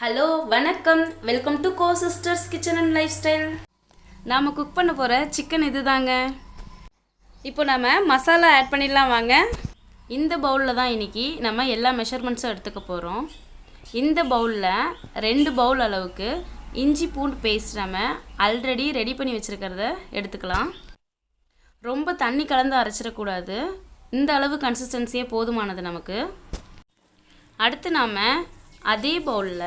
Hello வணக்கம், welcome to co sisters kitchen and lifestyle. நாம் cook பண்ண போகிற சிக்கன் இது தாங்க. இப்போ நம்ம மசாலா ஆட் பண்ணிடலாம் வாங்க. இந்த பவுலில் தான் இன்றைக்கி நம்ம எல்லா மெஷர்மெண்ட்ஸும் எடுத்துக்க போகிறோம். இந்த பவுலில் 2 பவுல் அளவுக்கு இஞ்சி பூண்டு பேஸ்ட் நம்ம ஆல்ரெடி ரெடி பண்ணி வச்சுருக்கிறத எடுத்துக்கலாம். ரொம்ப தண்ணி கலந்து அரைச்சிடக்கூடாது. இந்த அளவு கன்சிஸ்டன்சியே போதுமானது நமக்கு. அடுத்து நாம் அதே பவுலில்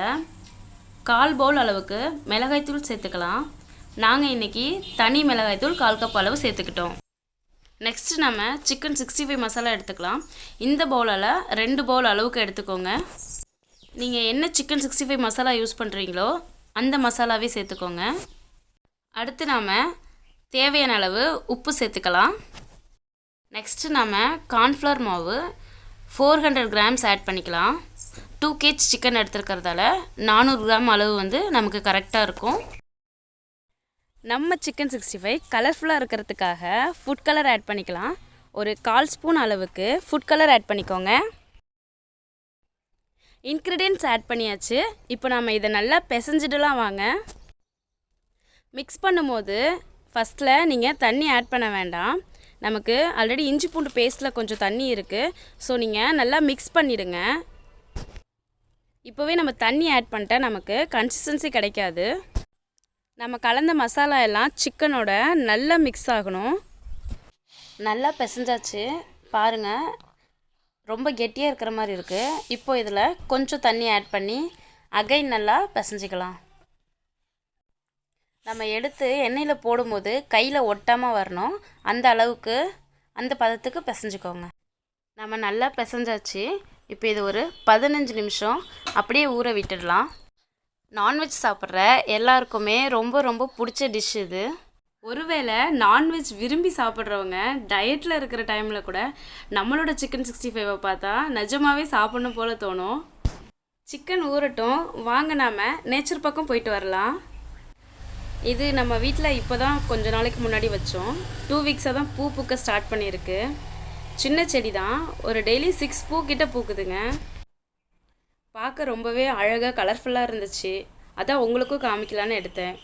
1/4 பவுல் அளவுக்கு மிளகாய்த்தூள் சேர்த்துக்கலாம். நாங்கள் இன்றைக்கி தனி மிளகாய்த்தூள் 1/4 கப் அளவு சேர்த்துக்கிட்டோம். நெக்ஸ்ட்டு நம்ம சிக்கன் 65 மசாலா எடுத்துக்கலாம். இந்த பவுலில் 2 பவுல் அளவுக்கு எடுத்துக்கோங்க. நீங்கள் என்ன சிக்கன் 65 மசாலா யூஸ் பண்ணுறீங்களோ அந்த மசாலாவே சேர்த்துக்கோங்க. அடுத்து நாம் தேவையான அளவு உப்பு சேர்த்துக்கலாம். நெக்ஸ்ட்டு நாம் கார்ன்ஃப்ளவர் மாவு 400 கிராம்ஸ் ஆட் பண்ணிக்கலாம். 2 kg சிக்கன் எடுத்துருக்கிறதால 400 கிராம் அளவு நமக்கு கரெக்டாக இருக்கும். நம்ம சிக்கன் 65 கலர்ஃபுல்லாக இருக்கிறதுக்காக ஃபுட் கலர் ஆட் பண்ணிக்கலாம். ஒரு 1/4 ஸ்பூன் அளவுக்கு ஃபுட் கலர் ஆட் பண்ணிக்கோங்க. இன்க்ரீடியன்ட்ஸ் ஆட் பண்ணியாச்சு. இப்போ நம்ம இதை நல்லா பிசைஞ்சிடலாம் வாங்க. மிக்ஸ் பண்ணும்போது ஃபஸ்ட்டில் நீங்கள் தண்ணி ஆட் பண்ண வேண்டாம். நமக்கு ஆல்ரெடி இஞ்சி பூண்டு பேஸ்ட்டில் கொஞ்சம் தண்ணி இருக்குது. ஸோ நீங்கள் நல்லா மிக்ஸ் பண்ணிவிடுங்க. இப்போவே நம்ம தண்ணி ஆட் பண்ணிட்டா நமக்கு கன்சிஸ்டன்சி கிடைக்காது. நம்ம கலந்த மசாலா எல்லாம் சிக்கனோட நல்லா மிக்ஸ் ஆகணும். நல்லா பிசைஞ்சாச்சு பாருங்கள், ரொம்ப கெட்டியாக இருக்கிற மாதிரி இருக்குது. இப்போ இதில் கொஞ்சம் தண்ணி ஆட் பண்ணி அகைன் நல்லா பிசைஞ்சிக்கலாம். நம்ம எடுத்து எண்ணெயில் போடும்போது கையில் ஒட்டாமல் வரணும். அந்த அளவுக்கு அந்த பதத்துக்கு பிசைஞ்சிக்கோங்க. நம்ம நல்லா பிசைஞ்சாச்சு. இப்போ இது ஒரு 15 நிமிஷம் அப்படியே ஊற விட்டுடலாம். நான்வெஜ் சாப்பிட்ற எல்லாருக்குமே ரொம்ப ரொம்ப பிடிச்ச டிஷ் இது. ஒருவேளை நான்வெஜ் விரும்பி சாப்பிட்றவங்க டயட்டில் இருக்கிற டைமில் கூட நம்மளோட சிக்கன் 65 பார்த்தா நிஜமாகவே சாப்பிட்ணும் போல் தோணும். சிக்கன் ஊறட்டும் வாங்க, நாம் நேச்சர் பக்கம் போயிட்டு வரலாம். இது நம்ம வீட்டில் இப்போ தான் கொஞ்ச நாளைக்கு முன்னாடி வச்சோம். 2 வீக்ஸாக தான் பூ பூக்க ஸ்டார்ட் பண்ணியிருக்கு. சின்ன செடி தான், ஒரு டெய்லி 6 பூ கிட்ட பூக்குதுங்க. பார்க்க ரொம்பவே அழகாக கலர்ஃபுல்லாக இருந்துச்சு. அதான் உங்களுக்கும் காமிக்கலான்னு எடுத்தேன்.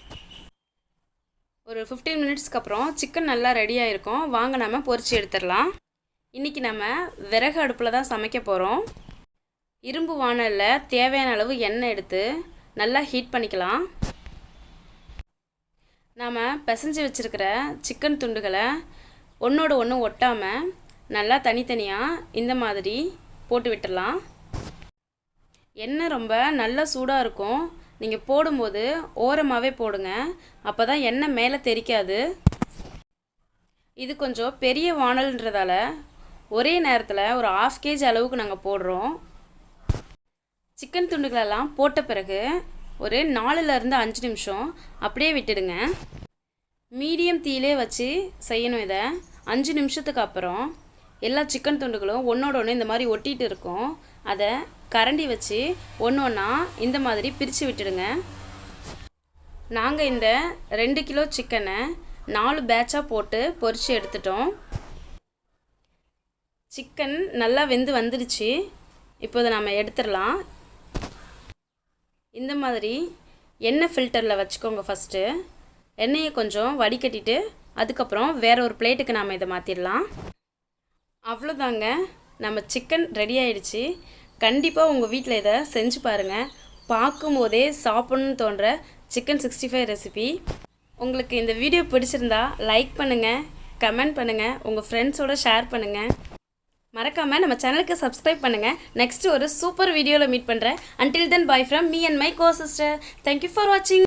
ஒரு 15 மினிட்ஸ்க்கு அப்புறம் சிக்கன் நல்லா ரெடியாக இருக்கும். வாங்க நம்ம பொரிச்சு எடுத்துடலாம். இன்றைக்கி நம்ம விறகு அடுப்பில் தான் சமைக்க போகிறோம். இரும்பு வாணலில் தேவையான அளவு எண்ணெய் எடுத்து நல்லா ஹீட் பண்ணிக்கலாம். நாம் பிசைஞ்சு வச்சுருக்கிற சிக்கன் துண்டுகளை ஒன்றோட ஒன்று ஒட்டாமல் நல்லா தனித்தனியாக இந்த மாதிரி போட்டு விட்டுடலாம். எண்ணெய் ரொம்ப நல்லா சூடாக இருக்கும். நீங்கள் போடும்போது ஓரமாகவே போடுங்க, அப்போ தான் எண்ணெய் மேலே தெறிக்காது. இது கொஞ்சம் பெரிய வாணல்ன்றதால ஒரே நேரத்தில் ஒரு 1/2 kg அளவுக்கு நாங்கள் போடுறோம். சிக்கன் துண்டுகளெல்லாம் போட்ட பிறகு ஒரு 4லேருந்து 5 நிமிஷம் அப்படியே விட்டுடுங்க. மீடியம் தீயிலே வச்சு செய்யணும். இதை 5 நிமிஷத்துக்கு அப்புறம் எல்லா சிக்கன் துண்டுகளும் ஒன்றோட ஒன்று இந்த மாதிரி ஒட்டிகிட்டு இருக்கும். அதை கரண்டி வச்சு ஒன்று ஒன்றா இந்த மாதிரி பிரித்து விட்டுடுங்க. நாங்கள் இந்த 2 கிலோ சிக்கனை 4 பேட்சாக போட்டு பொரித்து எடுத்துட்டோம். சிக்கன் நல்லா வெந்து வந்துடுச்சு. இப்போ இதை நம்ம எடுத்துடலாம். இந்த மாதிரி எண்ணெய் ஃபில்டரில் வச்சுக்கோங்க. ஃபஸ்ட்டு எண்ணெயை கொஞ்சம் வடிகட்டிட்டு அதுக்கப்புறம் வேற ஒரு பிளேட்டுக்கு நாம் இதை மாற்றிடலாம். அவ்வளோதாங்க, நம்ம சிக்கன் ரெடி ஆகிடுச்சு. கண்டிப்பாக உங்கள் வீட்டில் இதை செஞ்சு பாருங்கள். பார்க்கும்போதே சாப்பிட்ணுன்னு தோன்ற சிக்கன் 65 ரெசிபி. உங்களுக்கு இந்த வீடியோ பிடிச்சிருந்தா லைக் பண்ணுங்கள், கமெண்ட் பண்ணுங்கள், உங்கள் ஃப்ரெண்ட்ஸோடு ஷேர் பண்ணுங்கள். மறக்காமல் நம்ம சேனலுக்கு சப்ஸ்கிரைப் பண்ணுங்கள். நெக்ஸ்ட்டு ஒரு சூப்பர் வீடியோவில் மீட் பண்ணுறேன். Until then, bye from me and my co-sister. Thank you for watching.